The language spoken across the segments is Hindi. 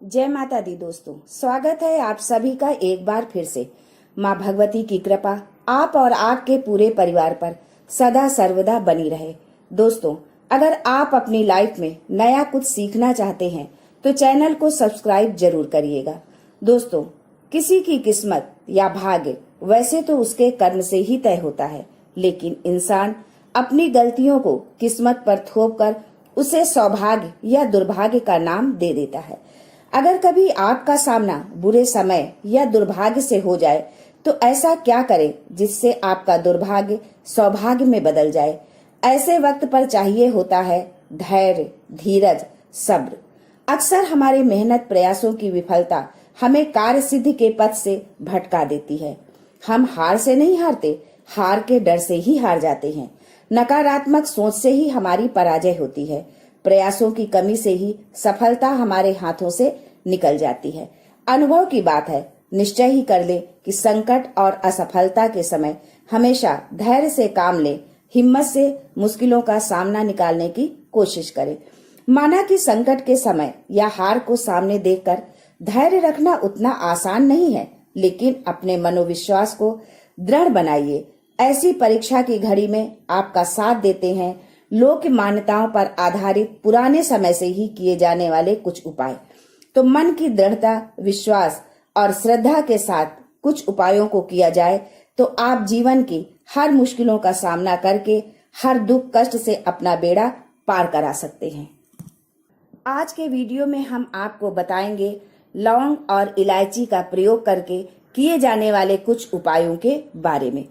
जय माता दी दोस्तों, स्वागत है आप सभी का एक बार फिर से। माँ भगवती की कृपा आप और आपके पूरे परिवार पर सदा सर्वदा बनी रहे। दोस्तों, अगर आप अपनी लाइफ में नया कुछ सीखना चाहते हैं तो चैनल को सब्सक्राइब जरूर करिएगा। दोस्तों, किसी की किस्मत या भाग्य वैसे तो उसके कर्म से ही तय होता है, लेकिन इंसान अपनी गलतियों को किस्मत पर थोपकर उसे सौभाग्य या दुर्भाग्य का नाम दे देता है। अगर कभी आपका सामना बुरे समय या दुर्भाग्य से हो जाए तो ऐसा क्या करें जिससे आपका दुर्भाग्य सौभाग्य में बदल जाए। ऐसे वक्त पर चाहिए होता है धैर्य, धीरज, सब्र। अक्सर हमारे मेहनत प्रयासों की विफलता हमें कार्य सिद्धि के पथ से भटका देती है। हम हार से नहीं हारते, हार के डर से ही हार जाते हैं। नकारात्मक सोच से ही हमारी पराजय होती है। प्रयासों की कमी से ही सफलता हमारे हाथों से निकल जाती है। अनुभव की बात है, निश्चय ही कर ले कि संकट और असफलता के समय हमेशा धैर्य से काम ले, हिम्मत से मुश्किलों का सामना निकालने की कोशिश करें। माना कि संकट के समय या हार को सामने देखकर धैर्य रखना उतना आसान नहीं है, लेकिन अपने मनोविश्वास को दृढ़ बनाइए। ऐसी परीक्षा की घड़ी में आपका साथ देते हैं लोक मान्यताओं पर आधारित पुराने समय से ही किए जाने वाले कुछ उपाय। तो मन की दृढ़ता, विश्वास और श्रद्धा के साथ कुछ उपायों को किया जाए तो आप जीवन की हर मुश्किलों का सामना करके हर दुख कष्ट से अपना बेड़ा पार करा सकते हैं। आज के वीडियो में हम आपको बताएंगे लौंग और इलायची का प्रयोग करके किए जाने वाले कुछ उपायों के बारे में।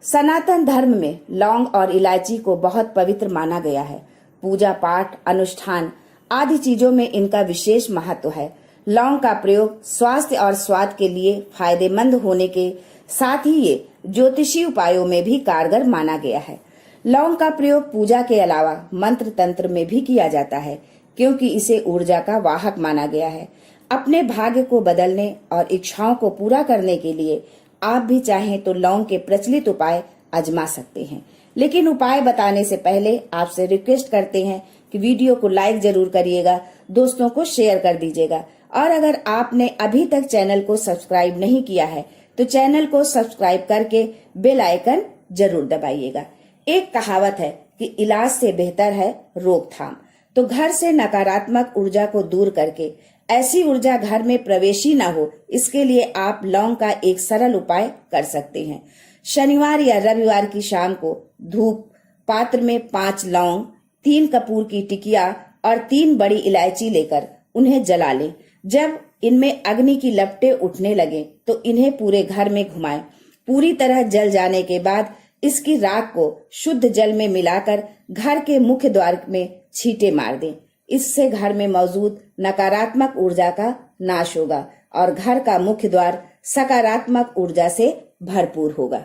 सनातन धर्म में लौंग और इलायची को बहुत पवित्र माना गया है। पूजा पाठ, अनुष्ठान आदि चीजों में इनका विशेष महत्व है। लौंग का प्रयोग स्वास्थ्य और स्वाद के लिए फायदेमंद होने के साथ ही ये ज्योतिषी उपायों में भी कारगर माना गया है। लौंग का प्रयोग पूजा के अलावा मंत्र तंत्र में भी किया जाता है, क्योंकि इसे ऊर्जा का वाहक माना गया है। अपने भाग्य को बदलने और इच्छाओं को पूरा करने के लिए आप भी चाहें तो लौंग के प्रचलित उपाय आजमा सकते हैं। लेकिन उपाय बताने से पहले आपसे रिक्वेस्ट करते हैं कि वीडियो को लाइक जरूर करिएगा, दोस्तों को शेयर कर दीजिएगा, और अगर आपने अभी तक चैनल को सब्सक्राइब नहीं किया है तो चैनल को सब्सक्राइब करके बेल आइकन जरूर दबाइएगा। एक कहावत है कि इलाज से बेहतर है रोकथाम। तो घर से नकारात्मक ऊर्जा को दूर करके ऐसी ऊर्जा घर में प्रवेश ही न हो, इसके लिए आप लौंग का एक सरल उपाय कर सकते हैं। शनिवार या रविवार की शाम को धूप पात्र में 5 लौंग, 3 कपूर की टिकिया और 3 बड़ी इलायची लेकर उन्हें जला लें। जब इनमें अग्नि की लपटें उठने लगे तो इन्हें पूरे घर में घुमाएं। पूरी तरह जल जाने के बाद इसकी राख को शुद्ध जल में मिलाकर घर के मुख्य द्वार में छींटे मार दें। इससे घर में मौजूद नकारात्मक ऊर्जा का नाश होगा और घर का मुख्य द्वार सकारात्मक ऊर्जा से भरपूर होगा।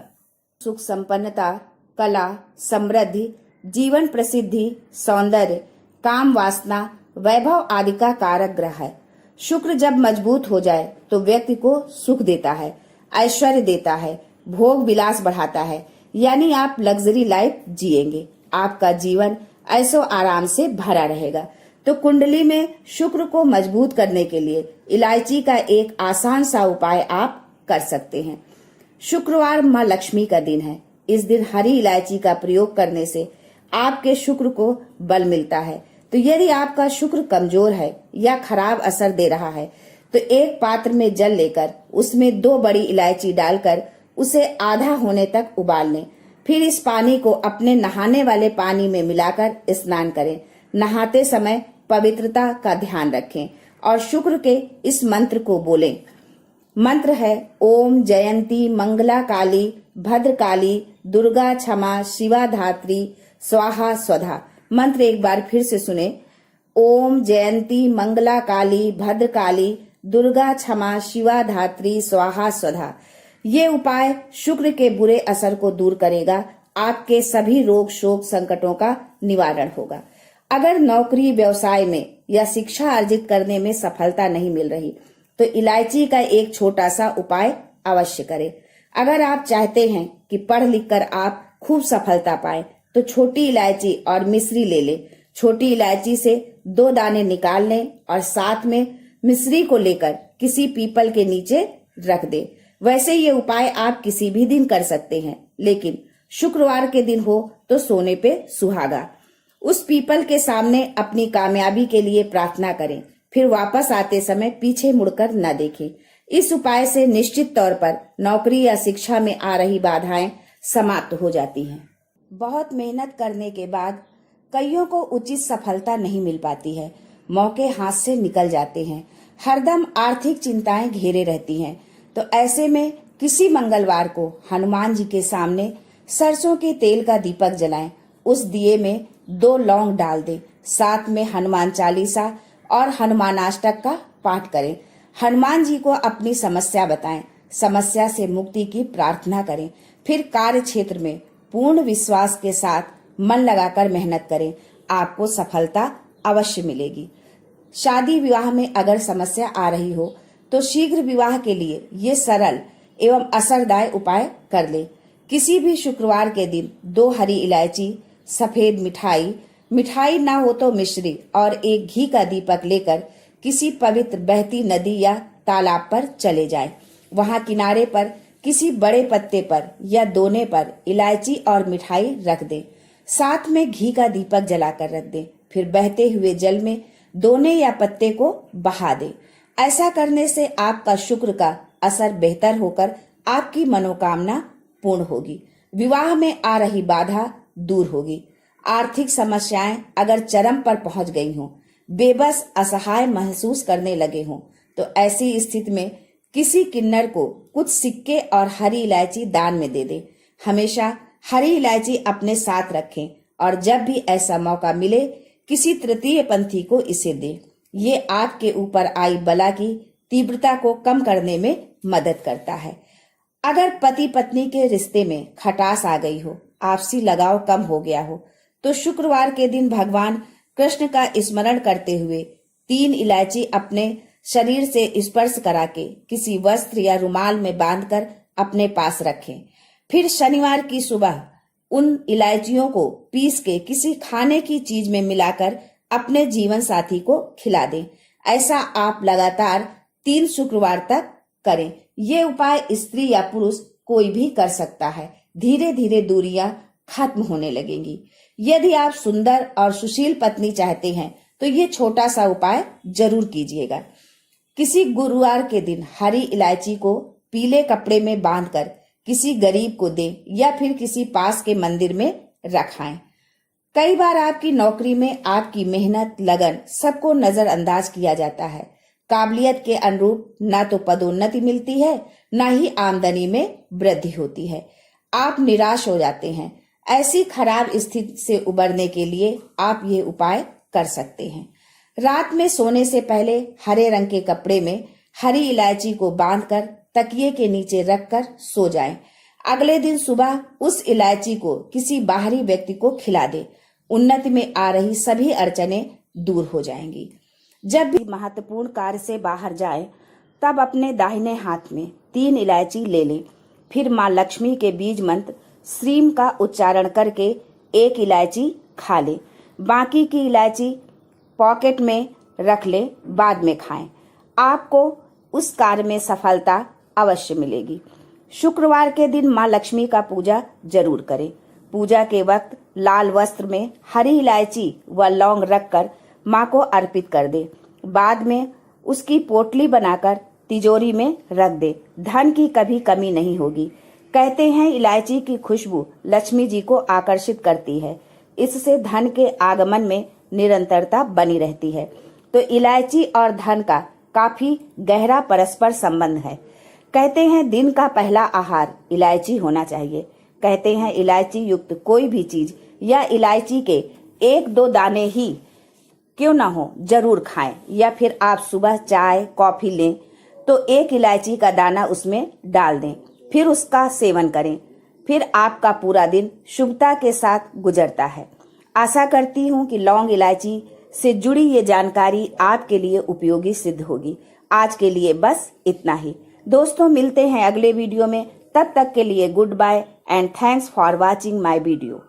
सुख संपन्नता, कला, समृद्धि, जीवन प्रसिद्धि, सौंदर्य, काम वासना, वैभव आदि का कारक ग्रह है। शुक्र जब मजबूत हो जाए तो व्यक्ति को सुख देता है, ऐश्वर्य देता है, भोग विलास बढ़ाता है, यानी आप लग्जरी लाइफ जिएंगे। आपका जीवन ऐसो आराम से भरा रहेगा। तो कुंडली में शुक्र को मजबूत करने के लिए इलायची का एक आसान सा उपाय आप कर सकते हैं। शुक्रवार माँ लक्ष्मी का दिन है। इस दिन हरी इलायची का प्रयोग करने से आपके शुक्र को बल मिलता है। तो यदि आपका शुक्र कमजोर है या खराब असर दे रहा है तो एक पात्र में जल लेकर उसमें 2 बड़ी इलायची डालकर उसे आधा होने तक उबाल लें। फिर इस पानी को अपने नहाने वाले पानी में मिलाकर स्नान करें। नहाते समय पवित्रता का ध्यान रखें और शुक्र के इस मंत्र को बोलें। मंत्र है ओम जयंती मंगला काली भद्रकाली दुर्गा क्षमा शिवा धात्री स्वाहा स्वधा। मंत्र एक बार फिर से सुने। ओम जयंती मंगला काली भद्रकाली दुर्गा क्षमा शिवा धात्री स्वाहा स्वधा। ये उपाय शुक्र के बुरे असर को दूर करेगा। आपके सभी रोग शोक संकटों का निवारण होगा। अगर नौकरी, व्यवसाय में या शिक्षा अर्जित करने में सफलता नहीं मिल रही तो इलायची का एक छोटा सा उपाय अवश्य करें। अगर आप चाहते हैं कि पढ़ लिख कर आप खूब सफलता पाएं तो छोटी इलायची और मिश्री ले लें। छोटी इलायची से 2 दाने निकाल लें और साथ में मिश्री को लेकर किसी पीपल के नीचे रख दे। वैसे ये उपाय आप किसी भी दिन कर सकते हैं, लेकिन शुक्रवार के दिन हो तो सोने पे सुहागा। उस पीपल के सामने अपनी कामयाबी के लिए प्रार्थना करें, फिर वापस आते समय पीछे मुड़कर न देखें। इस उपाय से निश्चित तौर पर नौकरी या शिक्षा में आ रही बाधाएं समाप्त हो जाती हैं। बहुत मेहनत करने के बाद कईयों को उचित सफलता नहीं मिल पाती है, मौके हाथ से निकल जाते हैं, हरदम आर्थिक चिंताएं घेरे रहती हैं। तो ऐसे में किसी मंगलवार को हनुमान जी के सामने सरसों के तेल का दीपक जलाएं। उस दिए में 2 लौंग डाल दें, साथ में हनुमान चालीसा और हनुमानाष्टक का पाठ करें। हनुमान जी को अपनी समस्या बताएं, समस्या से मुक्ति की प्रार्थना करें। फिर कार्य क्षेत्र में पूर्ण विश्वास के साथ मन लगाकर मेहनत करें, आपको सफलता अवश्य मिलेगी। शादी विवाह में अगर समस्या आ रही हो तो शीघ्र विवाह के लिए ये सरल एवं असरदायक उपाय कर ले। किसी भी शुक्रवार के दिन 2 हरी इलायची, सफेद मिठाई ना हो तो मिश्री और एक घी का दीपक लेकर किसी पवित्र बहती नदी या तालाब पर चले जाएं। वहां किनारे पर किसी बड़े पत्ते पर या दोने पर इलायची और मिठाई रख दें, साथ में घी का दीपक जलाकर रख दें। फिर बहते हुए जल में दोने या पत्ते को बहा दें। ऐसा करने से आपका शुक्र का असर बेहतर होकर आपकी मनोकामना पूर्ण होगी, विवाह में आ रही बाधा दूर होगी। आर्थिक समस्याएं अगर चरम पर पहुंच गई हों, बेबस असहाय महसूस करने लगे हों, तो ऐसी स्थिति में किसी किन्नर को कुछ सिक्के और हरी इलायची दान में दे दे। हमेशा हरी इलायची अपने साथ रखें और जब भी ऐसा मौका मिले किसी तृतीय पंथी को इसे दे। ये आपके ऊपर आई बला की तीव्रता को कम करने में मदद करता है। अगर पति पत्नी के रिश्ते में खटास आ गई हो, आपसी लगाव कम हो गया हो, तो शुक्रवार के दिन भगवान कृष्ण का स्मरण करते हुए 3 इलायची अपने शरीर से स्पर्श करा के किसी वस्त्र या रुमाल में बांधकर अपने पास रखें। फिर शनिवार की सुबह उन इलायचियों को पीस के किसी खाने की चीज में मिलाकर अपने जीवन साथी को खिला दें। ऐसा आप लगातार 3 शुक्रवार तक करें। ये उपाय स्त्री या पुरुष कोई भी कर सकता है। धीरे धीरे दूरियां खत्म होने लगेंगी। यदि आप सुंदर और सुशील पत्नी चाहते हैं तो ये छोटा सा उपाय जरूर कीजिएगा। किसी गुरुवार के दिन हरी इलायची को पीले कपड़े में बांधकर किसी गरीब को दें या फिर किसी पास के मंदिर में रखाएं। कई बार आपकी नौकरी में आपकी मेहनत, लगन सबको नजरअंदाज किया जाता है। काबिलियत के अनुरूप ना तो पदोन्नति मिलती है, ना ही आमदनी में वृद्धि होती है। आप निराश हो जाते हैं। ऐसी खराब स्थिति से उबरने के लिए आप ये उपाय कर सकते हैं। रात में सोने से पहले हरे रंग के कपड़े में हरी इलायची को बांधकर तकिए के नीचे रखकर सो जाएं। अगले दिन सुबह उस इलायची को किसी बाहरी व्यक्ति को खिला दें। उन्नति में आ रही सभी अड़चनें दूर हो जाएंगी। जब भी महत्वपूर्ण कार्य से बाहर जाएं, तब अपने दाहिने हाथ में 3 इलायची ले लें। फिर माँ लक्ष्मी के बीज मंत्र श्रीम का उच्चारण करके 1 इलायची खा लें। बाकी की इलायची पॉकेट में रख लें, बाद में खाएं। आपको उस कार्य में सफलता अवश्य मिलेगी। शुक्रवार के दिन माँ लक्ष्मी का पूजा जरूर करें। पूजा के वक्त लाल वस्त्र में हरी इलायची व लौंग रखकर माँ को अर्पित कर दे। बाद में उसकी पोटली बनाकर तिजोरी में रख दे। धन की कभी कमी नहीं होगी। कहते हैं इलायची की खुशबू लक्ष्मी जी को आकर्षित करती है। इससे धन के आगमन में निरंतरता बनी रहती है। तो इलायची और धन का काफी गहरा परस्पर संबंध है। कहते हैं दिन का पहला आहार इलायची होना चाहिए। कहते हैं इलायची युक्त कोई भी चीज या इलायची के 1-2 दाने ही क्यों ना हो जरूर खाएं। या फिर आप सुबह चाय कॉफी लें तो 1 इलायची का दाना उसमें डाल दें, फिर उसका सेवन करें। फिर आपका पूरा दिन शुभता के साथ गुजरता है। आशा करती हूँ कि लौंग इलायची से जुड़ी ये जानकारी आपके लिए उपयोगी सिद्ध होगी। आज के लिए बस इतना ही दोस्तों, मिलते हैं अगले वीडियो में। तब तक के लिए goodbye and thanks for watching my video.